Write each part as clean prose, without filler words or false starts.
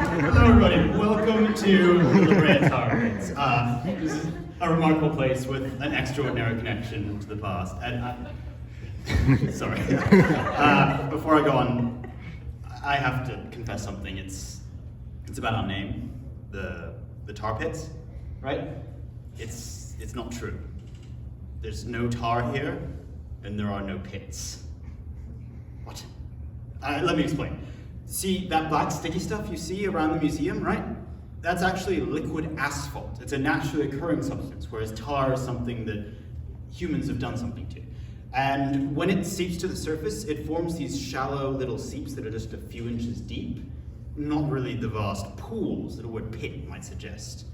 Hello everybody, welcome to the Brea Tar Pits. This is a remarkable place with an extraordinary connection to the past. And sorry. Before I go on, I have to confess something. It's about our name, the Tar Pits, right? It's not true. There's no tar here, and there are no pits. What? Let me explain. See that black sticky stuff you see around the museum, right? That's actually liquid asphalt. It's a naturally occurring substance, whereas tar is something that humans have done something to. And when it seeps to the surface, it forms these shallow little seeps that are just a few inches deep, not really the vast pools that a word pit might suggest.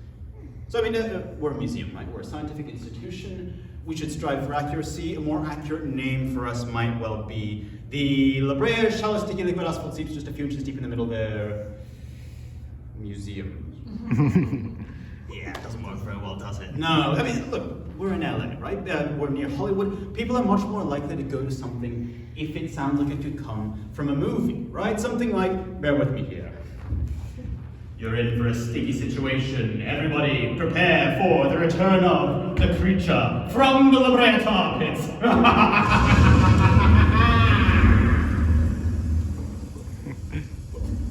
So I mean, we're a museum, right? We're a scientific institution. We should strive for accuracy. A more accurate name for us might well be the La Brea shallow sticky liquid asphalt seeps just a few inches deep in the middle there. Museum. Yeah, it doesn't work very well, does it? No, I mean, look, we're in LA, right? We're near Hollywood. People are much more likely to go to something if it sounds like it could come from a movie, right? Something like, bear with me here. You're in for a sticky situation. Everybody prepare for the return of the creature from the La Brea Tar Pits.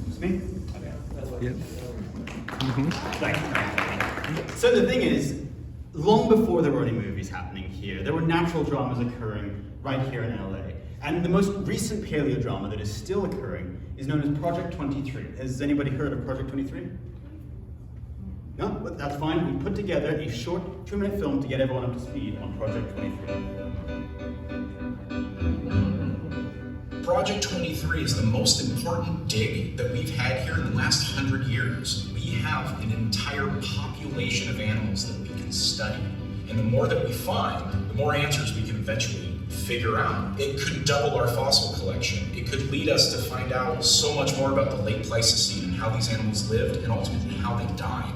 It's me? Okay. Yep. So the thing is, long before there were any movies happening here, there were natural dramas occurring right here in LA. And the most recent paleodrama that is still occurring is known as Project 23. Has anybody heard of Project 23? No? But that's fine. We put together a short 2-minute film to get everyone up to speed on Project 23. Project 23 is the most important dig that we've had here in the last 100 years. We have an entire population of animals that we can study. And the more that we find, the more answers we can eventually figure out. It could double our fossil collection. It could lead us to find out so much more about the late Pleistocene and how these animals lived and ultimately how they died.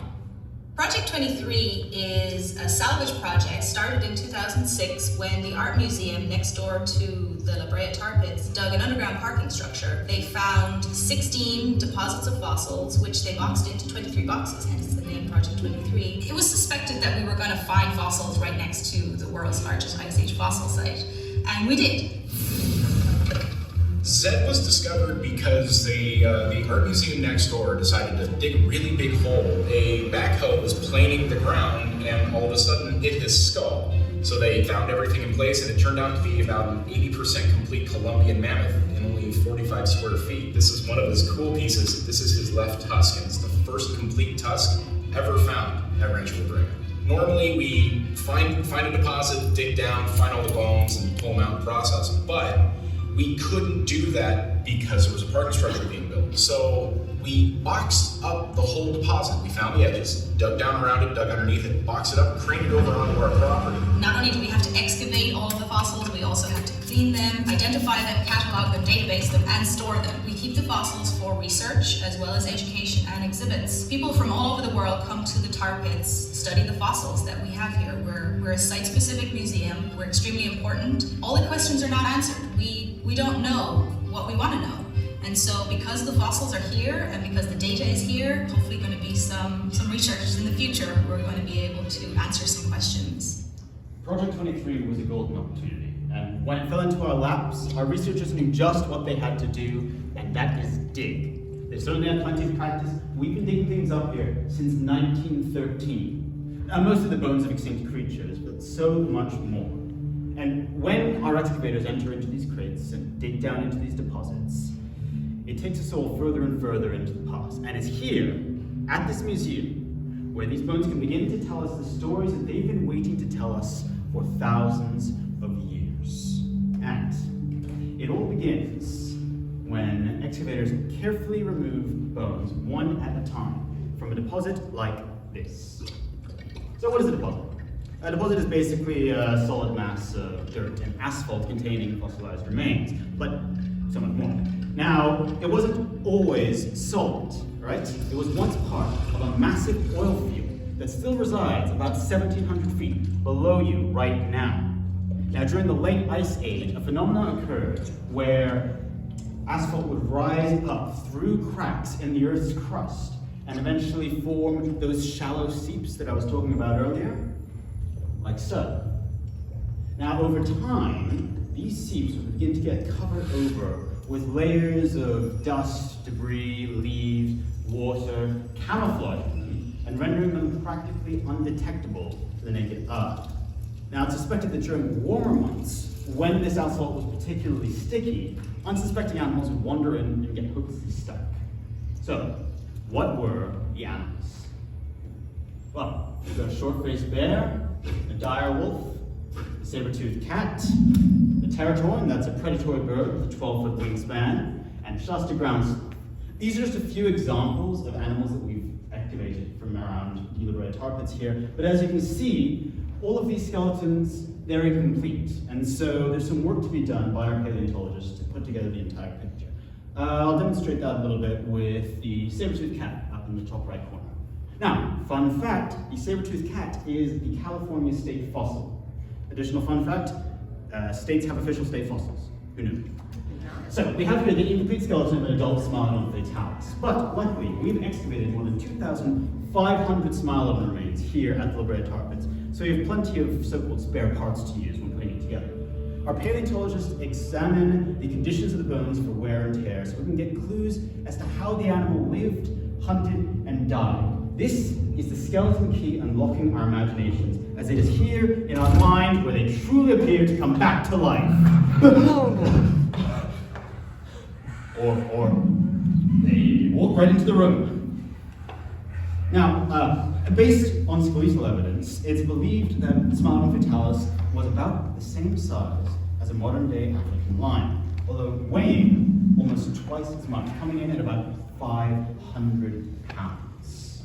Project 23 is a salvage project started in 2006 when the art museum next door to the La Brea Tar Pits dug an underground parking structure. They found 16 deposits of fossils, which they boxed into 23 boxes, hence the name Project 23. It was suspected that we were going to find fossils right next to the world's largest Ice Age fossil site, and we did. Zed was discovered because the art museum next door decided to dig a really big hole. A backhoe was planing the ground and all of a sudden hit his skull. So they found everything in place and it turned out to be about an 80% complete Columbian mammoth in only 45 square feet. This is one of his cool pieces. This is his left tusk and it's the first complete tusk ever found at Rancho La Brea. Normally we find a deposit, dig down, find all the bones and pull them out and process them, but we couldn't do that because there was a parking structure being built. So we boxed up the whole deposit. We found the edges, dug down around it, dug underneath it, boxed it up, and craned it over onto our property. Not only do we have to excavate all of the fossils, we also have to clean them, identify them, catalog them, database them, and store them. We keep the fossils for research as well as education and exhibits. People from all over the world come to the tar pits, study the fossils that we have here. We're a site-specific museum. We're extremely important. All the questions are not answered. We don't know what we want to know. And so because the fossils are here and because the data is here, hopefully going to be some researchers in the future who are going to be able to answer some questions. Project 23 was a golden opportunity. And when it fell into our laps, our researchers knew just what they had to do, and that is dig. They certainly had plenty of practice. We've been digging things up here since 1913. Now, most of the bones of extinct creatures, but so much more. And when our excavators enter into these crates and dig down into these deposits, it takes us all further and further into the past. And it's here, at this museum, where these bones can begin to tell us the stories that they've been waiting to tell us for thousands of years. And it all begins when excavators carefully remove bones one at a time from a deposit like this. So what is a deposit? A deposit is basically a solid mass of dirt and asphalt containing fossilized remains, but somewhat more. Now, it wasn't always solid, right? It was once part of a massive oil field that still resides about 1,700 feet below you right now. Now, during the late Ice Age, a phenomenon occurred where asphalt would rise up through cracks in the Earth's crust and eventually form those shallow seeps that I was talking about earlier, like so. Now, over time, these seeps would begin to get covered over with layers of dust, debris, leaves, water, camouflaging them and rendering them practically undetectable to the naked eye. Now, it's suspected that during warmer months, when this asphalt was particularly sticky, unsuspecting animals would wander in and get hopelessly stuck. So, what were the animals? Well, we've got a short-faced bear, a dire wolf, the saber-toothed cat, the territorn, that's a predatory bird with a 12-foot wingspan, and just a ground sloth. These are just a few examples of animals that we've excavated from around the Brea Tar Pits here, but as you can see, all of these skeletons, they're incomplete, and so there's some work to be done by our paleontologists to put together the entire picture. I'll demonstrate that a little bit with the saber-toothed cat up in the top right corner. Now, fun fact, the saber-toothed cat is the California state fossil. Additional fun fact, states have official state fossils. Who knew? So, we have here the incomplete skeleton of an adult Smilodon Fatalis. But luckily, we've excavated more than 2,500 Smilodon remains here at the Brea Tar Pits, so we have plenty of so-called spare parts to use when putting it together. Our paleontologists examine the conditions of the bones for wear and tear so we can get clues as to how the animal lived, hunted, and died. This is the skeleton key unlocking our imaginations, as it is here in our mind where they truly appear to come back to life. or they walk right into the room. Now, based on skeletal evidence, it's believed that Smilodon Fatalis was about the same size as a modern-day African lion, although weighing almost twice as much, coming in at about 500 pounds.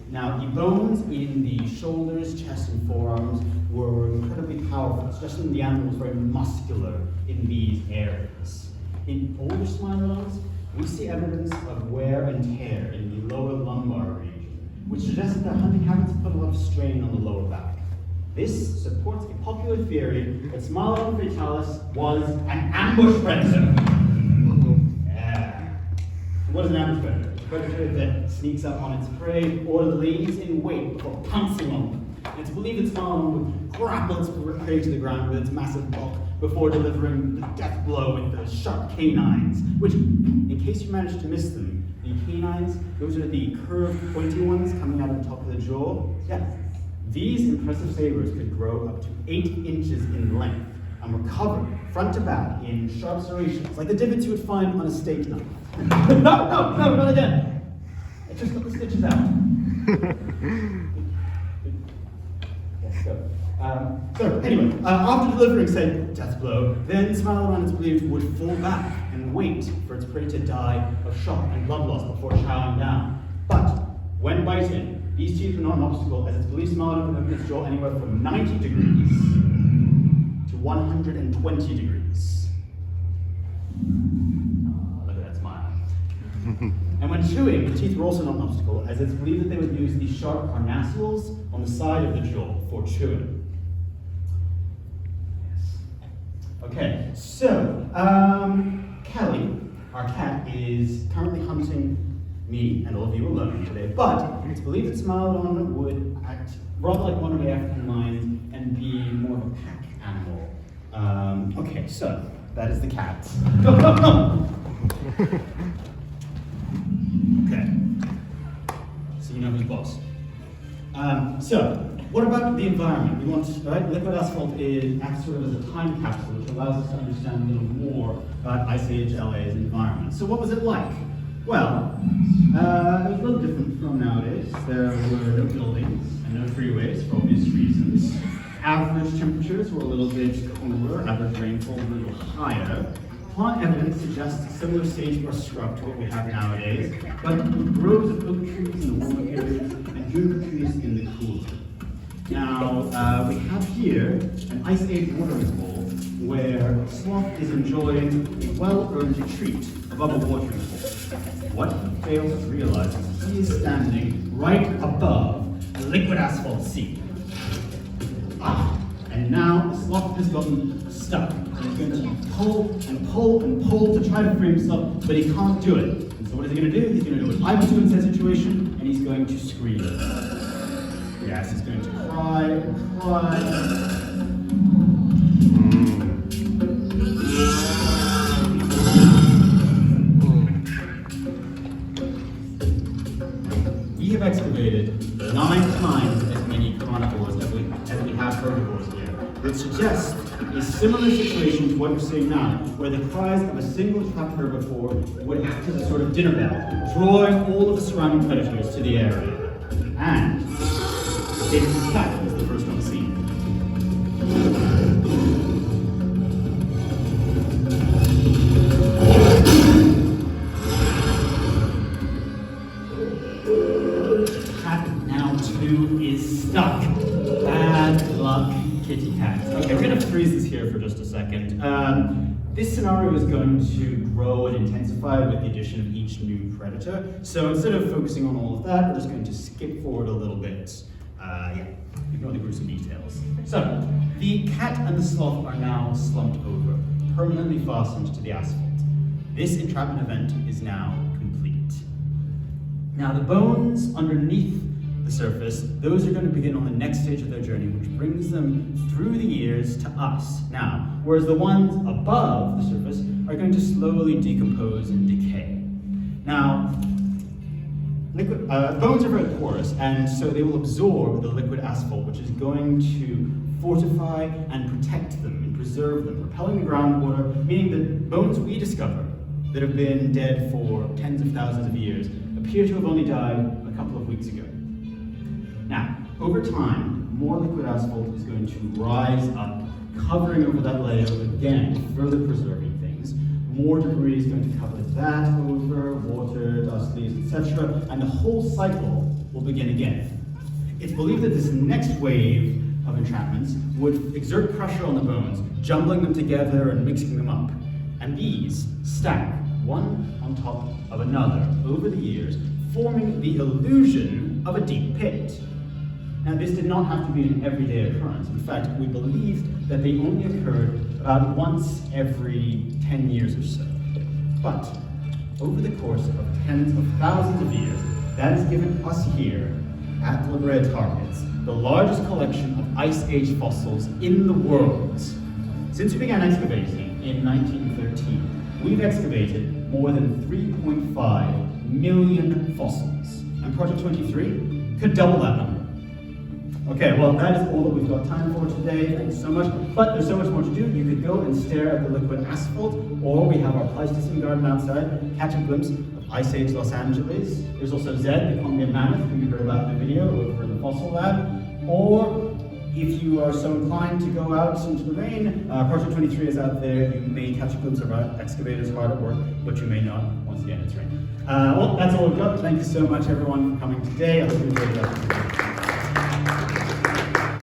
Now, the bones in the shoulders, chest, and forearms were incredibly powerful, especially when the animal was very muscular in these areas. In older Smilodons, we see evidence of wear and tear in the lower lumbar region, which suggests that hunting habits put a lot of strain on the lower back. This supports a popular theory that Smilodon Fatalis was an ambush predator. Yeah. What is an ambush predator? It's a predator that sneaks up on its prey or lays in wait before pouncing on them. It's believed that Smilodon would grapple its prey to the ground with its massive bulk before delivering the death blow with the sharp canines, which, in case you managed to miss them, the canines, those are the curved, pointy ones coming out of the top of the jaw. Yeah. These impressive sabers could grow up to 8 inches in length and were covered front to back in sharp serrations, like the divots you would find on a steak knife. No, not again. I just got the stitches out. Yes, go. So anyway, after delivering said death blow, then Smilodon is believed would fall back and wait for its prey to die of shock and blood loss before chowing down. But when biting, these teeth are not an obstacle, as it's believed Smilodon can open its jaw anywhere from 90 degrees to 120 degrees. Look at that smile. And when chewing, the teeth were also not an obstacle, as it's believed that they would use these sharp carnassials on the side of the jaw for chewing. Okay, so Cali, our cat, is currently hunting me and all of you alone today, but it's believed that Smilodon would act rather like modern-day African lions and be more of a pack animal. Okay, so that is the cat. Okay, so you know who's boss. So, what about the environment? We want, right? Liquid asphalt acts sort of as a time capsule, which allows us to understand a little more about Ice Age LA's environment. So, what was it like? Well, it was a little different from nowadays. There were no buildings and no freeways for obvious reasons. average temperatures were a little bit cooler, average rainfall a little higher. Plant evidence suggests a similar sagebrush scrub to what we have nowadays, but with groves of oak trees in the warmer periods and juniper trees in the cooler. Now, we have here an Ice Age watering hole where sloth is enjoying a well-earned treat above a watering hole. What he fails to realize is he is standing right above a liquid asphalt sea. And now the sloth has gotten stuck. And he's going to pull and pull and pull to try to free himself, but he can't do it. And so what is he going to do? He's going to do what I would do in that situation, and he's going to scream. Yes, he's going to cry and cry. We have excavated 9 times as many carnivores as we have herbivores here, which suggests a similar situation to what we're seeing now, where the cries of a single trapped herbivore would act as a sort of dinner bell, drawing all of the surrounding predators to the area. And Saber-Toothed Cat is the first on the scene. Is stuck. Bad luck, kitty cat. Okay, we're going to freeze this here for just a second. This scenario is going to grow and intensify with the addition of each new predator. So instead of focusing on all of that, we're just going to skip forward a little bit. Ignore the gruesome details. So, the cat and the sloth are now slumped over, permanently fastened to the asphalt. This entrapment event is now complete. Now, the bones underneath the surface, those are going to begin on the next stage of their journey, which brings them through the years to us now, whereas the ones above the surface are going to slowly decompose and decay. Now, bones are very porous, and so they will absorb the liquid asphalt, which is going to fortify and protect them and preserve them, repelling the groundwater, meaning that bones we discover that have been dead for tens of thousands of years appear to have only died a couple of weeks ago. Now, over time, more liquid asphalt is going to rise up, covering over that layer again, further preserving things. More debris is going to cover that over, water, dust, leaves, etc., and the whole cycle will begin again. It's believed that this next wave of entrapments would exert pressure on the bones, jumbling them together and mixing them up. And these stack one on top of another over the years, forming the illusion of a deep pit. Now, this did not have to be an everyday occurrence. In fact, we believed that they only occurred about once every 10 years or so. But over the course of tens of thousands of years, that has given us here at the Brea Tar Pits the largest collection of Ice Age fossils in the world. Since we began excavating in 1913, we've excavated more than 3.5 million fossils. And Project 23 could double that number. Okay, well, that is all that we've got time for today. Thanks so much. But there's so much more to do. You could go and stare at the liquid asphalt, or we have our Pleistocene garden outside, catch a glimpse of Ice Age Los Angeles. There's also Zed, the Columbian mammoth, who you heard about in the video over in the fossil lab. Or if you are so inclined to go out into the rain, Project 23 is out there. You may catch a glimpse of our excavators hard at work, but you may not. Once again, it's raining. Well, that's all we've got. Thank you so much, everyone, for coming today. I hope you enjoyed that.